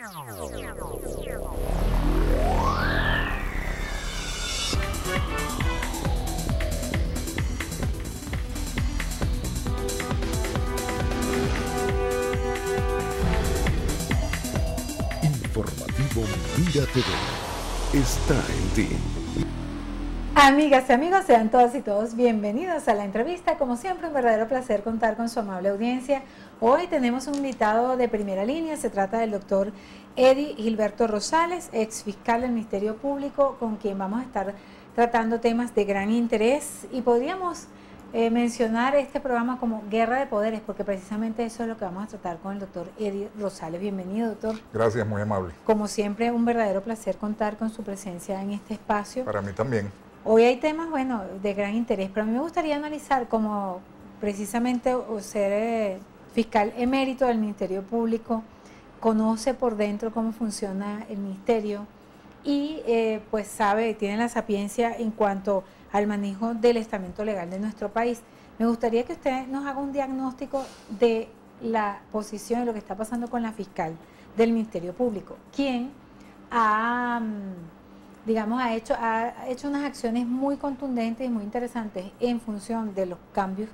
Informativo Mira TV está en ti. Amigas y amigos, sean todas y todos bienvenidos a la entrevista. Como siempre, un verdadero placer contar con su amable audiencia. Hoy tenemos un invitado de primera línea. Se trata del doctor Eddie Gilberto Rosales, ex fiscal del Ministerio Público, con quien vamos a estar tratando temas de gran interés. Y podríamos mencionar este programa como Guerra de Poderes, porque precisamente eso es lo que vamos a tratar con el doctor Eddie Rosales. Bienvenido, doctor. Gracias, muy amable. Como siempre, un verdadero placer contar con su presencia en este espacio. Para mí también. Hoy hay temas, bueno, de gran interés, pero a mí me gustaría analizar como precisamente ser fiscal emérito del Ministerio Público, conoce por dentro cómo funciona el Ministerio y pues sabe, tiene la sapiencia en cuanto al manejo del estamento legal de nuestro país. Me gustaría que usted nos haga un diagnóstico de la posición de lo que está pasando con la fiscal del Ministerio Público, quien ha hecho unas acciones muy contundentes y muy interesantes en función de los cambios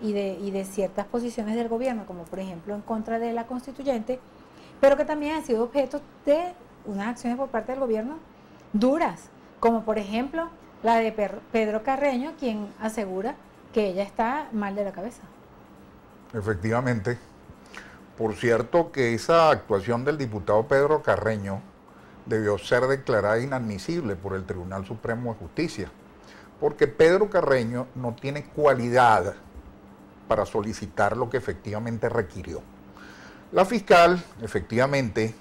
y de ciertas posiciones del gobierno, como por ejemplo en contra de la constituyente, pero que también han sido objeto de unas acciones por parte del gobierno duras, como por ejemplo la de Pedro Carreño, quien asegura que ella está mal de la cabeza. Efectivamente. Por cierto que esa actuación del diputado Pedro Carreño debió ser declarada inadmisible por el Tribunal Supremo de Justicia, porque Pedro Carreño no tiene cualidad para solicitar lo que efectivamente requirió. La fiscal, efectivamente,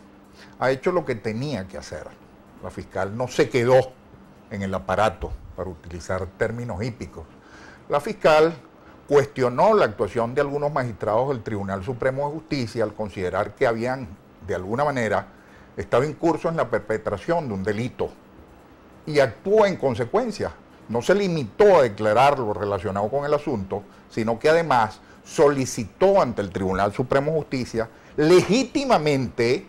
ha hecho lo que tenía que hacer. La fiscal no se quedó en el aparato, para utilizar términos hípicos. La fiscal cuestionó la actuación de algunos magistrados del Tribunal Supremo de Justicia al considerar que habían, de alguna manera, estaba incurso en la perpetración de un delito y actuó en consecuencia. No se limitó a declarar lo relacionado con el asunto, sino que además solicitó ante el Tribunal Supremo de Justicia legítimamente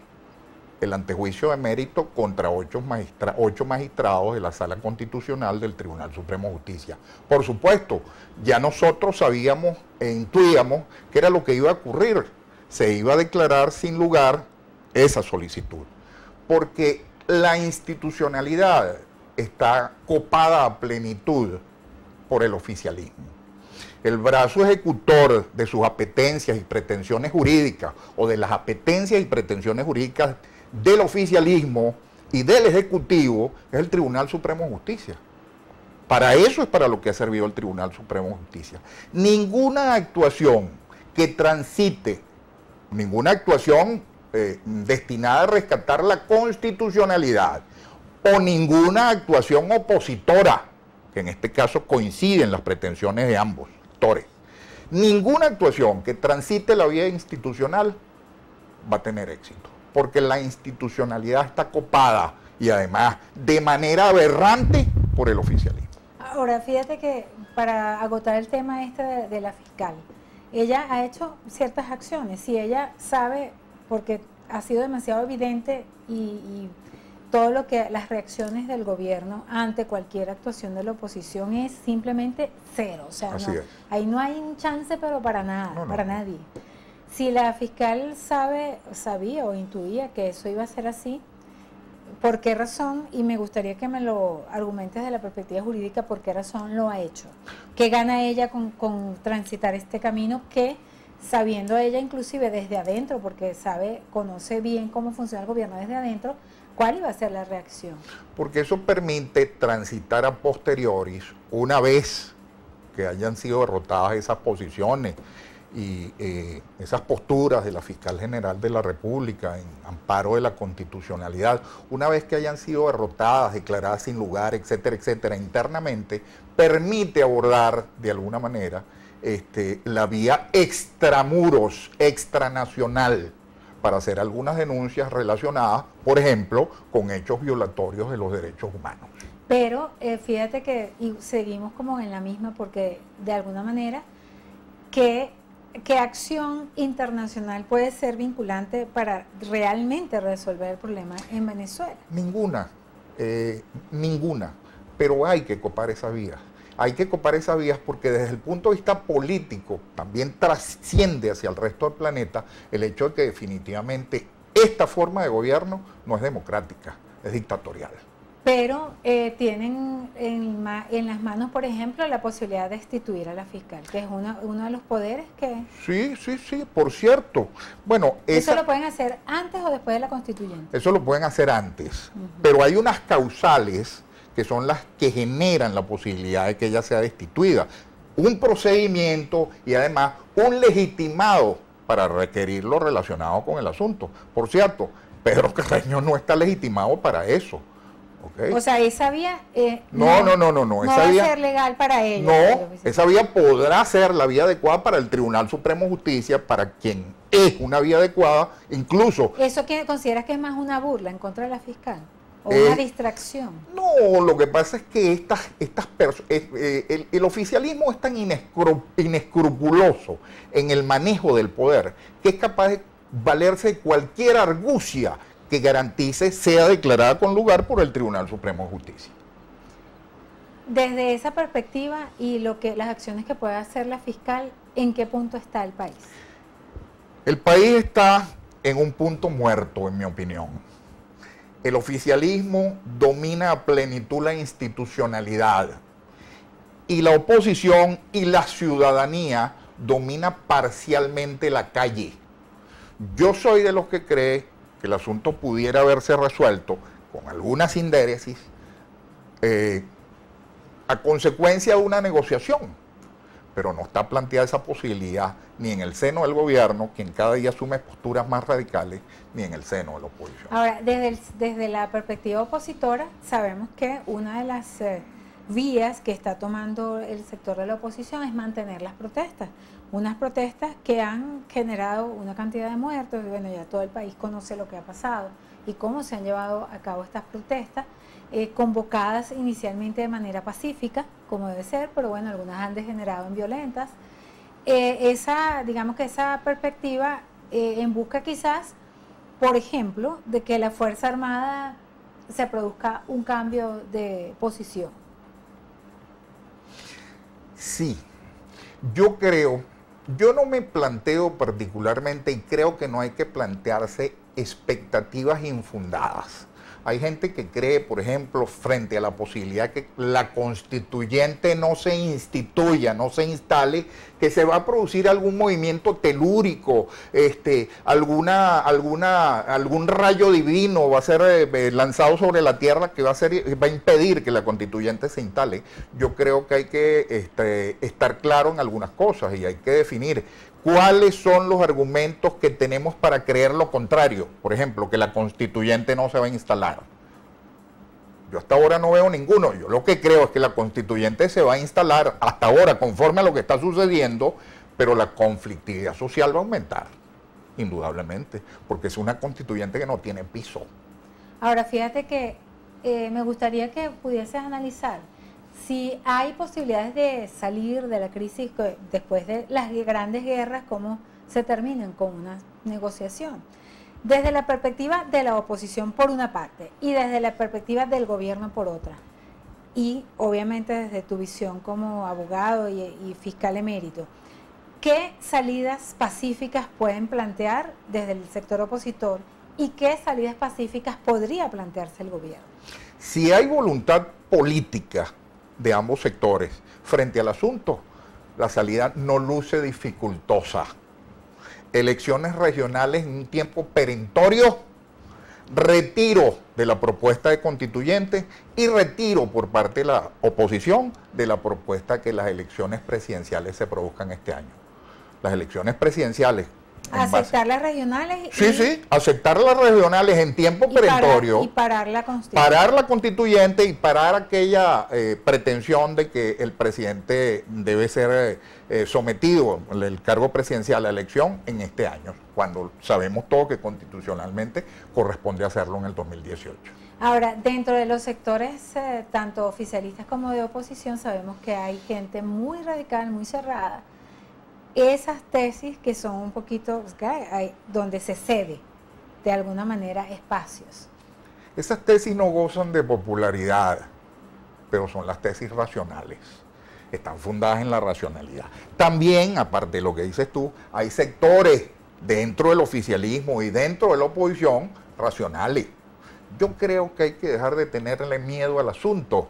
el antejuicio de mérito contra 8 magistrados de la Sala Constitucional del Tribunal Supremo de Justicia. Por supuesto, ya nosotros sabíamos e intuíamos que era lo que iba a ocurrir. Se iba a declarar sin lugar esa solicitud, porque la institucionalidad está copada a plenitud por el oficialismo. El brazo ejecutor de sus apetencias y pretensiones jurídicas, o de las apetencias y pretensiones jurídicas del oficialismo y del Ejecutivo, es el Tribunal Supremo de Justicia. Para eso es para lo que ha servido el Tribunal Supremo de Justicia. Ninguna actuación que transite, ninguna actuación destinada a rescatar la constitucionalidad o ninguna actuación opositora, que en este caso coinciden las pretensiones de ambos actores, ninguna actuación que transite la vía institucional va a tener éxito, porque la institucionalidad está copada y además de manera aberrante por el oficialismo. Ahora, fíjate que para agotar el tema de la fiscal, ella ha hecho ciertas acciones, si ella sabe, porque ha sido demasiado evidente y todo lo que las reacciones del gobierno ante cualquier actuación de la oposición es simplemente cero, o sea, ahí no hay un chance pero para nada, para nadie. Si la fiscal sabía o intuía que eso iba a ser así, ¿por qué razón? Y me gustaría que me lo argumentes desde la perspectiva jurídica, ¿por qué razón lo ha hecho? ¿Qué gana ella con transitar este camino que, sabiendo ella inclusive desde adentro, porque conoce bien cómo funciona el gobierno desde adentro, cuál iba a ser la reacción? Porque eso permite transitar a posteriori, una vez que hayan sido derrotadas esas posiciones y esas posturas de la Fiscal General de la República en amparo de la constitucionalidad, una vez que hayan sido derrotadas, declaradas sin lugar, etcétera, etcétera, internamente, permite abordar de alguna manera la vía extramuros, extranacional, para hacer algunas denuncias relacionadas, por ejemplo, con hechos violatorios de los derechos humanos. Pero fíjate que seguimos como en la misma, porque de alguna manera que ¿qué acción internacional puede ser vinculante para realmente resolver el problema en Venezuela? Ninguna, ninguna, pero hay que copar esas vías. Hay que copar esas vías porque desde el punto de vista político también trasciende hacia el resto del planeta el hecho de que definitivamente esta forma de gobierno no es democrática, es dictatorial. Pero tienen en las manos, por ejemplo, la posibilidad de destituir a la fiscal, que es uno de los poderes que... Sí, por cierto. Bueno, ¿Eso lo pueden hacer antes o después de la constituyente? Eso lo pueden hacer antes, pero hay unas causales que son las que generan la posibilidad de que ella sea destituida. Un procedimiento y además un legitimado para requerir lo relacionado con el asunto. Por cierto, Pedro Carreño no está legitimado para eso. ¿Okay? O sea, esa vía no esa va a ser legal para ella. No, esa vía podrá ser la vía adecuada para el Tribunal Supremo de Justicia, para quien es una vía adecuada, incluso... ¿Eso consideras que es más una burla en contra de la fiscal? ¿O una distracción? No, lo que pasa es que el oficialismo es tan inescrupuloso en el manejo del poder que es capaz de valerse de cualquier argucia que garantice sea declarada con lugar por el Tribunal Supremo de Justicia. Desde esa perspectiva y las acciones que puede hacer la fiscal, ¿en qué punto está el país? El país está en un punto muerto, en mi opinión. El oficialismo domina a plenitud la institucionalidad y la oposición y la ciudadanía domina parcialmente la calle. Yo soy de los que cree que el asunto pudiera haberse resuelto con alguna sindéresis a consecuencia de una negociación, pero no está planteada esa posibilidad ni en el seno del gobierno, quien cada día asume posturas más radicales, ni en el seno de la oposición. Ahora, desde la perspectiva opositora, sabemos que una de las vías que está tomando el sector de la oposición es mantener las protestas. Unas protestas que han generado una cantidad de muertos, y bueno, ya todo el país conoce lo que ha pasado y cómo se han llevado a cabo estas protestas, convocadas inicialmente de manera pacífica, como debe ser, pero bueno, algunas han degenerado en violentas. Digamos que esa perspectiva en busca quizás, por ejemplo, de que la Fuerza Armada se produzca un cambio de posición. Sí, yo no me planteo particularmente y creo que no hay que plantearse expectativas infundadas. Hay gente que cree, por ejemplo, frente a la posibilidad que la constituyente no se instituya, no se instale, que se va a producir algún movimiento telúrico, algún rayo divino va a ser lanzado sobre la tierra que va a impedir que la constituyente se instale. Yo creo que hay que estar claro en algunas cosas y hay que definir ¿cuáles son los argumentos que tenemos para creer lo contrario? Por ejemplo, que la constituyente no se va a instalar. Yo hasta ahora no veo ninguno. Yo lo que creo es que la constituyente se va a instalar hasta ahora conforme a lo que está sucediendo, pero la conflictividad social va a aumentar, indudablemente, porque es una constituyente que no tiene piso. Ahora, fíjate que me gustaría que pudieses analizar si hay posibilidades de salir de la crisis después de las grandes guerras, cómo se terminan con una negociación. Desde la perspectiva de la oposición por una parte y desde la perspectiva del gobierno por otra. Y obviamente desde tu visión como abogado y fiscal emérito, ¿qué salidas pacíficas pueden plantear desde el sector opositor y qué salidas pacíficas podría plantearse el gobierno? Si hay voluntad política de ambos sectores frente al asunto, la salida no luce dificultosa. Elecciones regionales en un tiempo perentorio, retiro de la propuesta de constituyente y retiro por parte de la oposición de la propuesta que las elecciones presidenciales se produzcan este año. Las elecciones presidenciales... Aceptar las regionales. Sí, aceptar las regionales en tiempo perentorio. Y parar la constituyente. Parar la constituyente y parar aquella pretensión de que el presidente debe ser sometido, el cargo presidencial, a la elección en este año, cuando sabemos todo que constitucionalmente corresponde hacerlo en el 2018. Ahora, dentro de los sectores, tanto oficialistas como de oposición, sabemos que hay gente muy radical, muy cerrada, esas tesis que son un poquito, donde se cede de alguna manera espacios. Esas tesis no gozan de popularidad, pero son las tesis racionales. Están fundadas en la racionalidad. También, aparte de lo que dices tú, hay sectores dentro del oficialismo y dentro de la oposición racionales. Yo creo que hay que dejar de tenerle miedo al asunto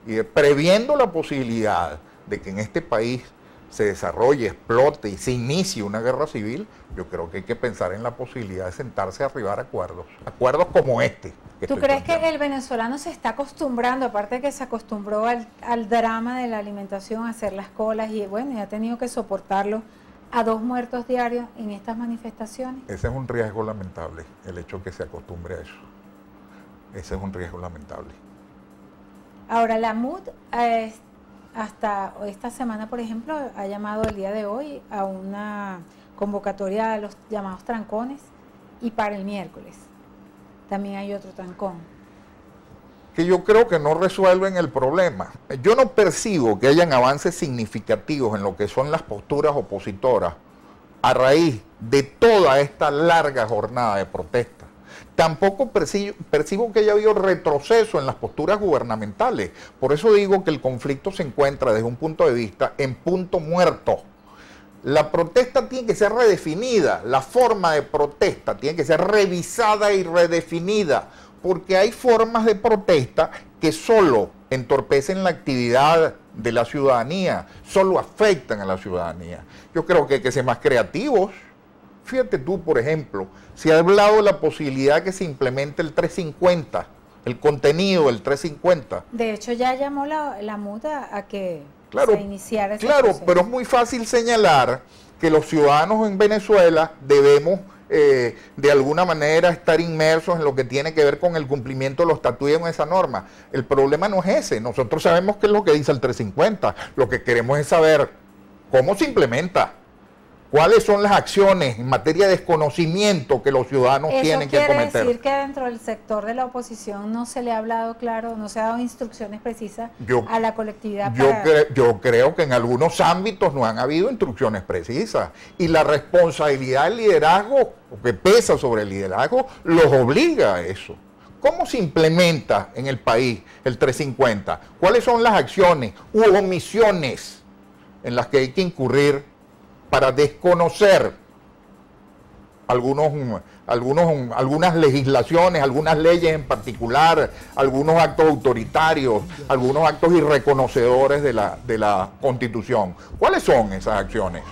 y previendo la posibilidad de que en este país se desarrolle, explote y se inicie una guerra civil, yo creo que hay que pensar en la posibilidad de sentarse a arribar acuerdos como este. ¿Tú crees que el venezolano se está acostumbrando, aparte de que se acostumbró al drama de la alimentación, a hacer las colas y bueno, y ha tenido que soportarlo, a 2 muertos diarios en estas manifestaciones? Ese es un riesgo lamentable, el hecho que se acostumbre a eso. Ese es un riesgo lamentable. Ahora, la MUD hasta esta semana, por ejemplo, ha llamado el día de hoy a una convocatoria a los llamados trancones y para el miércoles también hay otro trancón. Que yo creo que no resuelven el problema. Yo no percibo que hayan avances significativos en lo que son las posturas opositoras a raíz de toda esta larga jornada de protesta. Tampoco percibo que haya habido retroceso en las posturas gubernamentales. Por eso digo que el conflicto se encuentra desde un punto de vista en punto muerto. La protesta tiene que ser redefinida, la forma de protesta tiene que ser revisada y redefinida, porque hay formas de protesta que solo entorpecen la actividad de la ciudadanía, solo afectan a la ciudadanía. Yo creo que hay que ser más creativos. Fíjate tú, por ejemplo, se ha hablado de la posibilidad de que se implemente el 350, el contenido del 350. De hecho, ya llamó la muda a que se iniciara ese proceso. Pero es muy fácil señalar que los ciudadanos en Venezuela debemos de alguna manera estar inmersos en lo que tiene que ver con el cumplimiento de los estatutos en esa norma. El problema no es ese. Nosotros sabemos qué es lo que dice el 350. Lo que queremos es saber cómo se implementa. ¿Cuáles son las acciones en materia de desconocimiento que los ciudadanos tienen que cometer? Eso quiere decir que dentro del sector de la oposición no se le ha hablado claro, no se ha dado instrucciones precisas a la colectividad. Yo creo que en algunos ámbitos no han habido instrucciones precisas y la responsabilidad del liderazgo, que pesa sobre el liderazgo, los obliga a eso. ¿Cómo se implementa en el país el 350? ¿Cuáles son las acciones u omisiones en las que hay que incurrir para desconocer algunas legislaciones, algunas leyes en particular, algunos actos autoritarios, algunos actos irreconocedores de la Constitución? ¿Cuáles son esas acciones?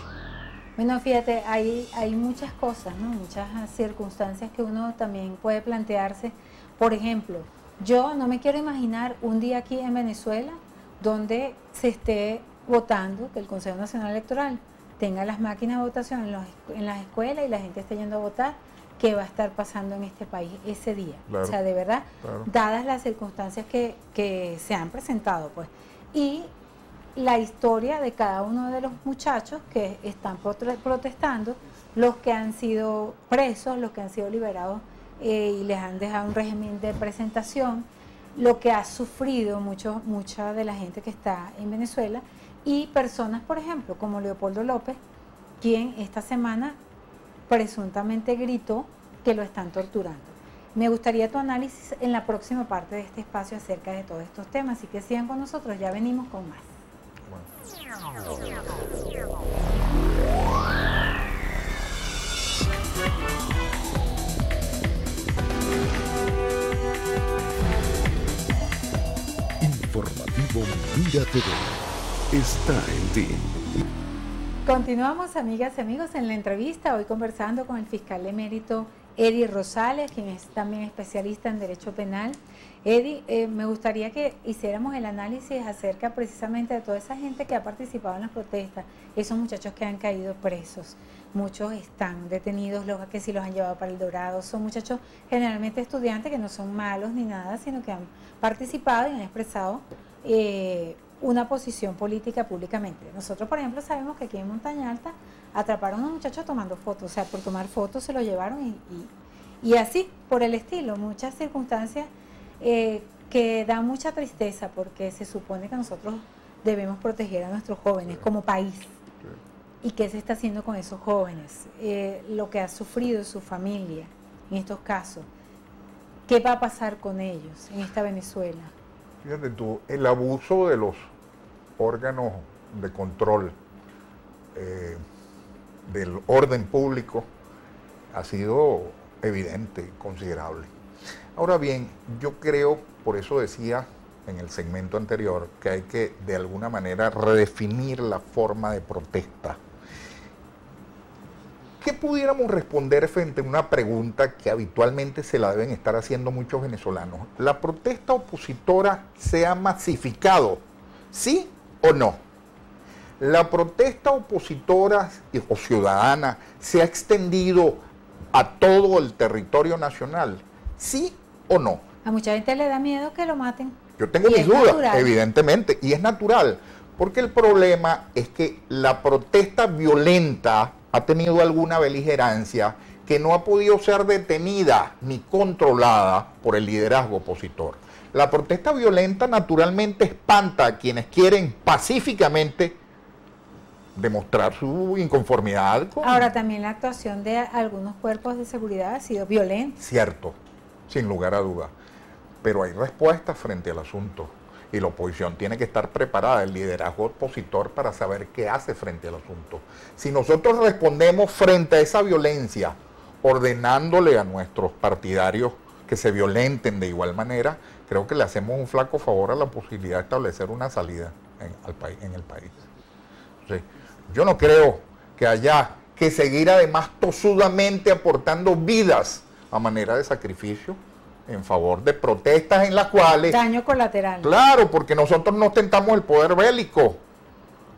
Bueno, fíjate, hay muchas cosas, ¿no? Muchas circunstancias que uno también puede plantearse. Por ejemplo, yo no me quiero imaginar un día aquí en Venezuela donde se esté votando, que el Consejo Nacional Electoral tenga las máquinas de votación en las escuelas y la gente esté yendo a votar, ¿qué va a estar pasando en este país ese día? Claro, o sea, de verdad, claro, dadas las circunstancias que se han presentado, pues, y la historia de cada uno de los muchachos que están protestando, los que han sido presos, los que han sido liberados y les han dejado un régimen de presentación, lo que ha sufrido mucha de la gente que está en Venezuela, y personas, por ejemplo, como Leopoldo López, quien esta semana presuntamente gritó que lo están torturando. Me gustaría tu análisis en la próxima parte de este espacio acerca de todos estos temas, así que sigan con nosotros, ya venimos con más. Informativo Mira TV. Está en ti. Continuamos, amigas y amigos, en la entrevista, hoy conversando con el fiscal emérito Eddie Rosales, quien es también especialista en Derecho Penal. Eddie, me gustaría que hiciéramos el análisis acerca precisamente de toda esa gente que ha participado en las protestas, esos muchachos que han caído presos. Muchos están detenidos, los que sí los han llevado para El Dorado, son muchachos generalmente estudiantes que no son malos ni nada, sino que han participado y han expresado una posición política públicamente. Nosotros, por ejemplo, sabemos que aquí en Montaña Alta atraparon a unos muchachos tomando fotos, o sea, por tomar fotos se lo llevaron y así, por el estilo, muchas circunstancias que dan mucha tristeza porque se supone que nosotros debemos proteger a nuestros jóvenes como país. ¿Y qué se está haciendo con esos jóvenes? Lo que ha sufrido su familia en estos casos. ¿Qué va a pasar con ellos en esta Venezuela? Fíjate tú, el abuso de los órganos de control del orden público ha sido evidente y considerable. Ahora bien, yo creo, por eso decía en el segmento anterior, que hay que de alguna manera redefinir la forma de protesta. ¿Qué pudiéramos responder frente a una pregunta que habitualmente se la deben estar haciendo muchos venezolanos? ¿La protesta opositora se ha masificado? ¿Sí o no? ¿La protesta opositora o ciudadana se ha extendido a todo el territorio nacional? ¿Sí o no? A mucha gente le da miedo que lo maten. Yo tengo mis dudas, natural. Evidentemente, y es natural, porque el problema es que la protesta violenta ha tenido alguna beligerancia que no ha podido ser detenida ni controlada por el liderazgo opositor. La protesta violenta naturalmente espanta a quienes quieren pacíficamente demostrar su inconformidad con... Ahora también la actuación de algunos cuerpos de seguridad ha sido violenta. Cierto, sin lugar a dudas, pero hay respuestas frente al asunto. Y la oposición tiene que estar preparada, el liderazgo opositor, para saber qué hace frente al asunto. Si nosotros respondemos frente a esa violencia, ordenándole a nuestros partidarios que se violenten de igual manera, creo que le hacemos un flaco favor a la posibilidad de establecer una salida en el país. Sí. Yo no creo que haya que seguir además tosudamente aportando vidas a manera de sacrificio en favor de protestas en las cuales... Daño colateral. Claro, porque nosotros no ostentamos el poder bélico.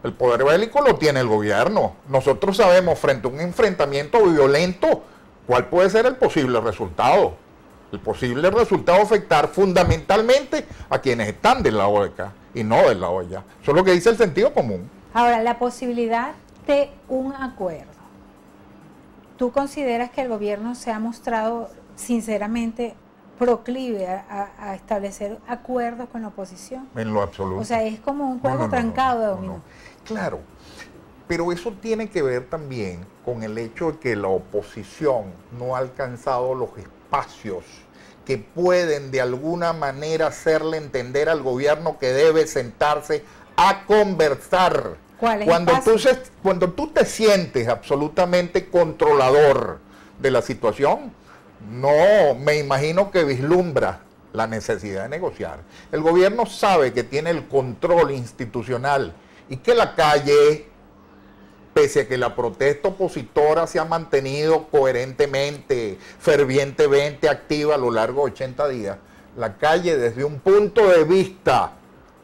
El poder bélico lo tiene el gobierno. Nosotros sabemos frente a un enfrentamiento violento cuál puede ser el posible resultado. El posible resultado afectar fundamentalmente a quienes están del lado de acá y no del lado de allá. Eso es lo que dice el sentido común. Ahora, la posibilidad de un acuerdo. ¿Tú consideras que el gobierno se ha mostrado sinceramente proclive a establecer acuerdos con la oposición? En lo absoluto. O sea, es como un juego trancado de dominó. Claro, pero eso tiene que ver también con el hecho de que la oposición no ha alcanzado los espacios que pueden de alguna manera hacerle entender al gobierno que debe sentarse a conversar. ¿Cuál es Cuando tú te sientes absolutamente controlador de la situación, no me imagino que vislumbra la necesidad de negociar. El gobierno sabe que tiene el control institucional y que la calle, pese a que la protesta opositora se ha mantenido coherentemente, fervientemente activa a lo largo de 80 días, la calle desde un punto de vista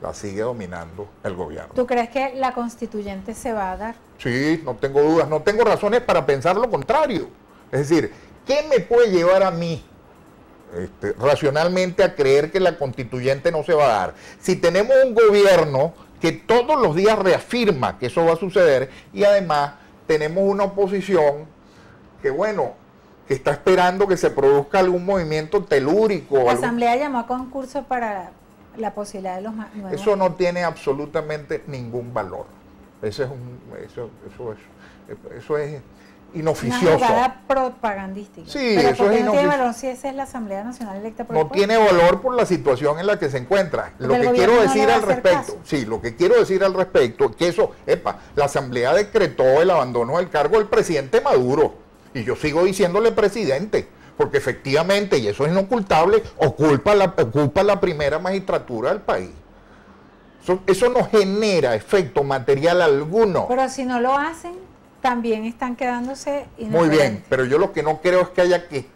la sigue dominando el gobierno. ¿Tú crees que la constituyente se va a dar? Sí, no tengo dudas, no tengo razones para pensar lo contrario. Es decir, ¿qué me puede llevar a mí racionalmente a creer que la constituyente no se va a dar? Si tenemos un gobierno que todos los días reafirma que eso va a suceder y además tenemos una oposición que, bueno, que está esperando que se produzca algún movimiento telúrico. La Asamblea llamó a concurso para la posibilidad de los nuevos. Eso no tiene absolutamente ningún valor. Eso es inoficioso. Una jugada propagandística. Sí, pero eso es no tiene valor si esa es la Asamblea Nacional electa por el No pueblo. tiene valor por la situación en la que se encuentra. Porque Lo que el quiero gobierno no decir le va a al hacer respecto, caso. sí, lo que quiero decir al respecto es que eso, la Asamblea decretó el abandono del cargo del presidente Maduro. Y yo sigo diciéndole presidente, porque efectivamente, y eso es inocultable, ocupa la primera magistratura del país. Eso no genera efecto material alguno. Pero si no lo hacen, también están quedándose Muy bien, pero yo lo que no creo es que haya que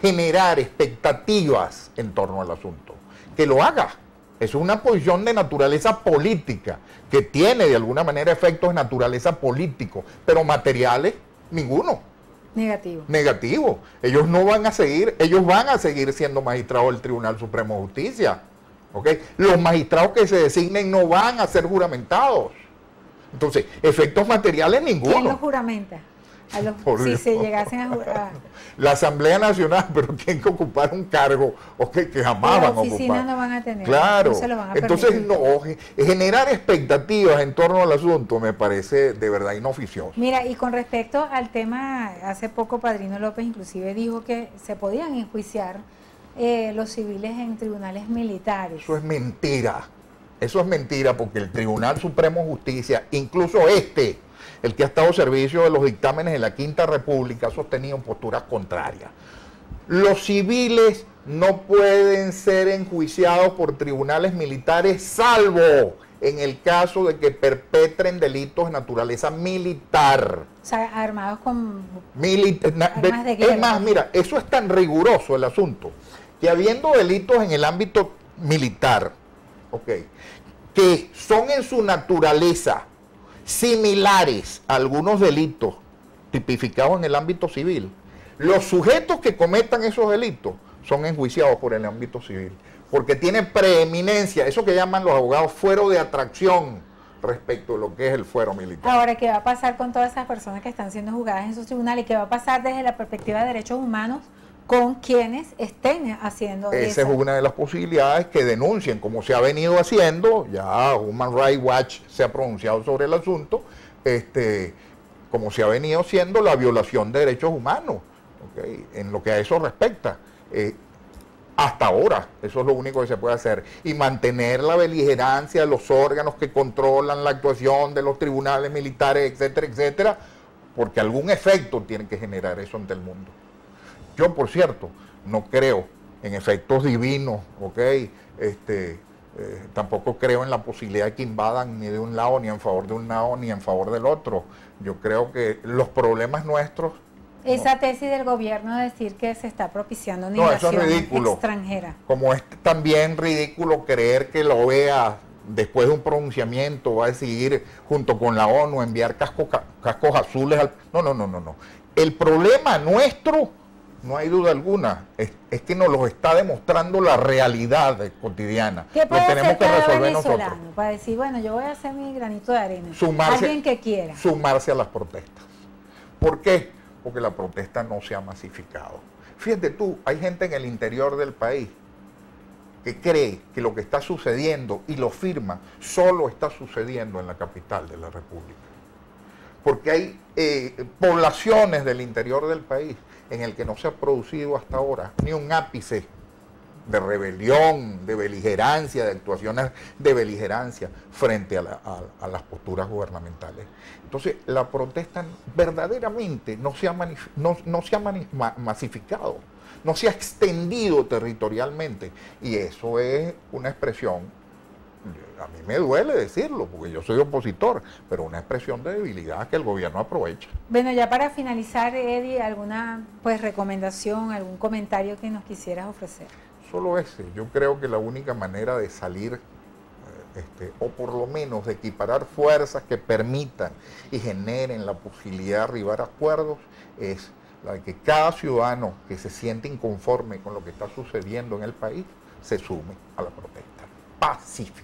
generar expectativas en torno al asunto. Que lo haga. Es una posición de naturaleza política, que tiene de alguna manera efectos de naturaleza político, pero materiales, ninguno. Negativo. Ellos van a seguir siendo magistrados del Tribunal Supremo de Justicia. ¿Okay? Los magistrados que se designen no van a ser juramentados. Entonces, efectos materiales ninguno. ¿Quién los juramenta? Por si Dios. se llegasen a La Asamblea Nacional, pero tienen que ocupar un cargo que jamás van a ocupar. oficinas no van a tener. Claro. No se lo van a Entonces, permitir. no, generar expectativas en torno al asunto me parece de verdad inoficioso. Mira, y con respecto al tema, hace poco Padrino López inclusive dijo que se podían enjuiciar los civiles en tribunales militares. Eso es mentira. Eso es mentira porque el Tribunal Supremo de Justicia, incluso el que ha estado al servicio de los dictámenes de la Quinta República, ha sostenido posturas contrarias. Los civiles no pueden ser enjuiciados por tribunales militares salvo en el caso de que perpetren delitos de naturaleza militar. O sea, armados con armas de guerra. Es más, mira, eso es tan riguroso el asunto, que habiendo delitos en el ámbito militar, que son en su naturaleza similares a algunos delitos tipificados en el ámbito civil, los sujetos que cometan esos delitos son enjuiciados por el ámbito civil, porque tienen preeminencia, eso que llaman los abogados fuero de atracción respecto a lo que es el fuero militar. Ahora, ¿qué va a pasar con todas esas personas que están siendo juzgadas en esos tribunales? ¿Qué va a pasar desde la perspectiva de derechos humanos con quienes estén haciendo Esa es una de las posibilidades, que denuncien, como se ha venido haciendo. Ya Human Rights Watch se ha pronunciado sobre el asunto, como se ha venido haciendo la violación de derechos humanos, en lo que a eso respecta. Hasta ahora, eso es lo único que se puede hacer. Y mantener la beligerancia de los órganos que controlan la actuación de los tribunales militares, etcétera, etcétera, porque algún efecto tiene que generar eso ante el mundo. Yo, por cierto, no creo en efectos divinos, tampoco creo en la posibilidad de que invadan ni de un lado, ni en favor de un lado, ni en favor del otro. Yo creo que los problemas nuestros... Esa tesis del gobierno de decir que se está propiciando una No, eso es invasión ridículo. extranjera. Como es también ridículo creer que la OEA, después de un pronunciamiento, va a decidir junto con la ONU enviar cascos azules al... No. El problema nuestro, no hay duda alguna, es que nos lo está demostrando la realidad cotidiana. ¿Qué Lo puede tenemos hacer que cada resolver nosotros. venezolano para decir, bueno, yo voy a hacer mi granito de arena? Sumarse, Alguien que quiera. Sumarse a las protestas. ¿Por qué? Porque la protesta no se ha masificado. Fíjate tú, hay gente en el interior del país que cree que lo que está sucediendo y lo firma solo está sucediendo en la capital de la República. Porque hay poblaciones del interior del país en el que no se ha producido hasta ahora ni un ápice de rebelión, de beligerancia, de actuaciones de beligerancia frente a las posturas gubernamentales. Entonces, la protesta verdaderamente no se ha masificado, no se ha extendido territorialmente, y eso es una expresión, a mí me duele decirlo, porque yo soy opositor, pero una expresión de debilidad que el gobierno aprovecha. Bueno, ya para finalizar, Eddie, ¿alguna recomendación, algún comentario que nos quisieras ofrecer? Solo ese. Yo creo que la única manera de salir, o por lo menos de equiparar fuerzas que permitan y generen la posibilidad de arribar a acuerdos, es la de que cada ciudadano que se siente inconforme con lo que está sucediendo en el país se sume a la protesta pacífica.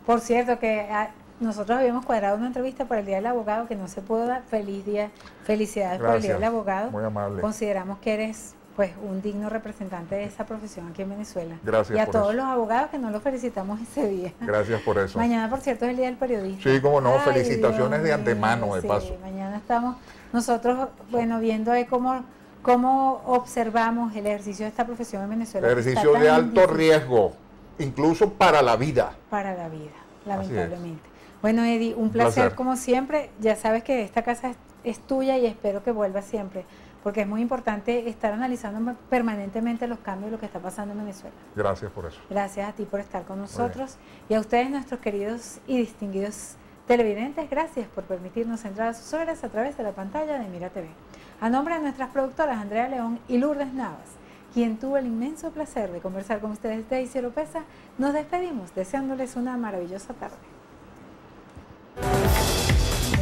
Por cierto, que nosotros habíamos cuadrado una entrevista para el Día del Abogado que no se pudo dar. Feliz día, felicidades por el Día del Abogado. Muy amable. Consideramos que eres un digno representante de esa profesión aquí en Venezuela. Gracias. Y a por todos eso. los abogados que no los felicitamos ese día. Gracias por eso. Mañana, por cierto, es el Día del Periodista. Sí, como no, Ay, felicitaciones Dios de antemano, mío, de sí, paso. Mañana estamos nosotros, viendo cómo observamos el ejercicio de esta profesión en Venezuela. Ejercicio Está de tan alto difícil riesgo, incluso para la vida. para la vida, lamentablemente. Bueno, Eddie, un placer como siempre. Ya sabes que esta casa es tuya y espero que vuelva siempre, porque es muy importante estar analizando permanentemente los cambios de lo que está pasando en Venezuela. Gracias por eso. Gracias a ti por estar con nosotros y a ustedes, nuestros queridos y distinguidos televidentes, gracias por permitirnos entrar a sus horas a través de la pantalla de Mira TV. A nombre de nuestras productoras Andrea León y Lourdes Navas, quien tuvo el inmenso placer de conversar con ustedes, Daisy Oropesa, nos despedimos deseándoles una maravillosa tarde.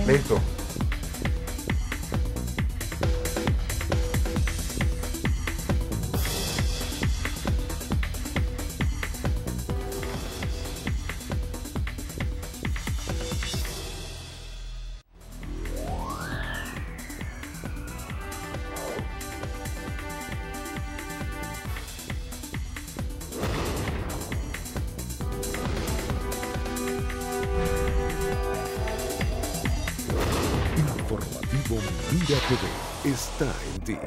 Listo. Vida TV está en ti.